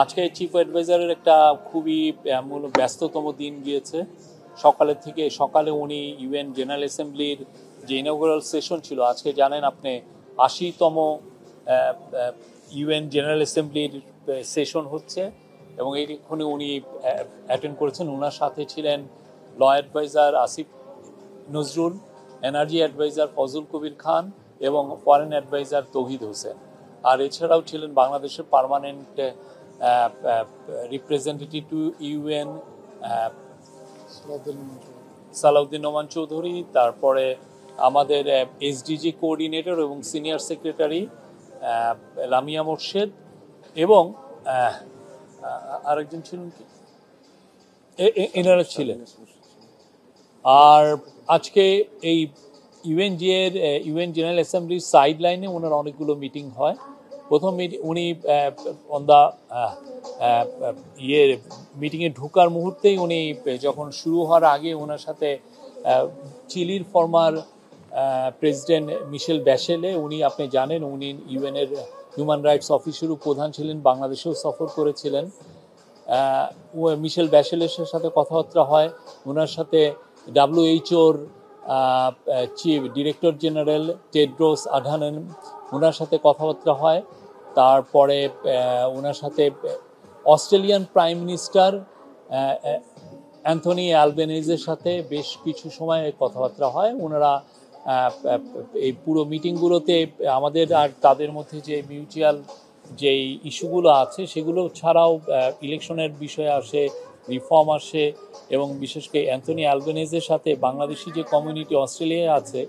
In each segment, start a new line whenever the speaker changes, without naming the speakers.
আজকে চিফ অ্যাডভাইজারের একটা খুবই ব্যস্ততম দিন গিয়েছে। সকালে উনি ইউএন জেনারেল অ্যাসেম্বলির যে ইনঅগুরাল সেশন ছিল, আজকে জানেন আপনি ৮০তম ইউএন জেনারেল অ্যাসেম্বলির সেশন হচ্ছে এবং এইখানে উনি অ্যাটেন্ড করেছেন। ওনার সাথে ছিলেন law adviser Asif Nazrul, energy adviser Fazal Kabir Khan এবং ফরেন অ্যাডভাইজার তৌহিদ হোসেন। আর এছাড়াও ছিলেন বাংলাদেশের permanent representative to UN Salahuddin Noman Chowdhury, তারপরে আমাদের এসডিজি কোঅর্ডিনেটর এবং সিনিয়র সেক্রেটারি লামিয়া মোর্শেদ এবং আরেকজন ছিলেন কি, এনারা ছিলেন। আর আজকে এই ইউএন জেনারেল অ্যাসেম্বলির সাইড লাইনে ওনার অনেকগুলো মিটিং হয়। প্রথম উনি অন দ্য মিটিংয়ে ঢোকার মুহূর্তেই উনি যখন শুরু হওয়ার আগে ওনার সাথে চিলির ফর্মার প্রেসিডেন্ট মিশেল ব্যাশেলে, উনি আপনি জানেন উনি ইউএনের হিউম্যান রাইটস অফিসেরও প্রধান ছিলেন, বাংলাদেশেও সফর করেছিলেন। মিশেল ব্যাশেলের সাথে কথাবার্তা হয়। ওনার সাথে WHO-র chief director general Tedros Adhanom, ওনার সাথে কথাবার্তা হয়। তারপরে ওনার সাথে অস্ট্রেলিয়ান প্রাইম মিনিস্টার অ্যান্থনি অ্যালবেনিজের সাথে বেশ কিছু সময় কথাবার্তা হয়। ওনারা এই পুরো মিটিংগুলোতে আমাদের আর তাদের মধ্যে যে মিউচুয়াল যেই ইস্যুগুলো আছে সেগুলো ছাড়াও ইলেকশনের বিষয় আসে, রিফর্ম আসে এবং বিশেষ করে অ্যান্থনি অ্যালবেনিজের সাথে বাংলাদেশি যে কমিউনিটি অস্ট্রেলিয়ায় আছে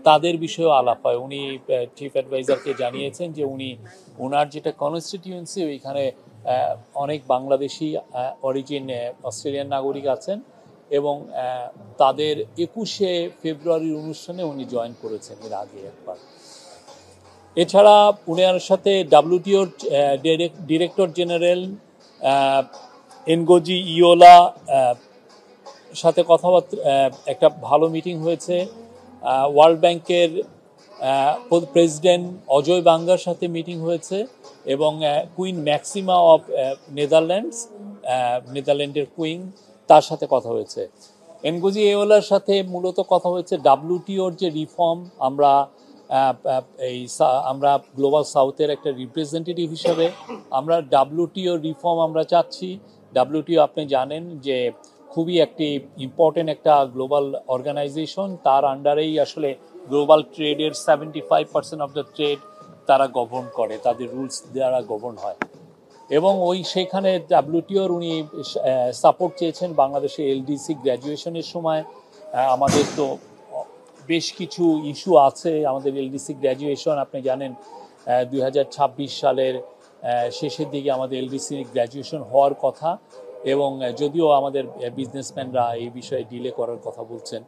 তাদের বিষয়েও আলাপ হয়। উনি চিফ অ্যাডভাইজারকে জানিয়েছেন যে ওনার যেটা কনস্টিটিউয়েন্সি ওইখানে অনেক বাংলাদেশি অরিজিন অস্ট্রেলিয়ান নাগরিক আছেন এবং তাদের ২১শে ফেব্রুয়ারির অনুষ্ঠানে উনি জয়েন করেছেন এর আগে একবার। এছাড়া উনার সাথে WTOর ডিরেক্টর জেনারেল এনগোজি ইয়োলা সাথে কথাবার্তা, একটা ভালো মিটিং হয়েছে। ওয়ার্ল্ড ব্যাংকের প্রেসিডেন্ট অজয় বাঙ্গার সাথে মিটিং হয়েছে এবং কুইন ম্যাক্সিমা অফ নেদারল্যান্ডের কুইন, তার সাথে কথা হয়েছে। এনগোজি ইয়োলার সাথে মূলত কথা হয়েছে WTOর যে রিফর্ম, আমরা গ্লোবাল সাউথের একটা রিপ্রেজেন্টেটিভ হিসাবে আমরা WTO রিফর্ম আমরা চাচ্ছি। WTO আপনি জানেন যে খুবই একটি ইম্পর্টেন্ট একটা গ্লোবাল অর্গানাইজেশন, তার আন্ডারেই আসলে গ্লোবাল ট্রেডের 75% অফ দ্য ট্রেড তারা গভর্ন করে, তাদের রুলস দ্বারা গভর্ন হয় এবং সেখানে WTOর উনি সাপোর্ট চেয়েছেন বাংলাদেশে LDC গ্র্যাজুয়েশনের সময়। আমাদের তো বেশ কিছু ইস্যু আছে, আমাদের LDC গ্র্যাজুয়েশন আপনি জানেন 2026 সালের শেষের দিকে আমাদের LDC গ্র্যাজুয়েশন হওয়ার কথা এবং যদিও আমাদের বিজনেসম্যানরা এই বিষয়ে ডিলে করার কথা বলছেন।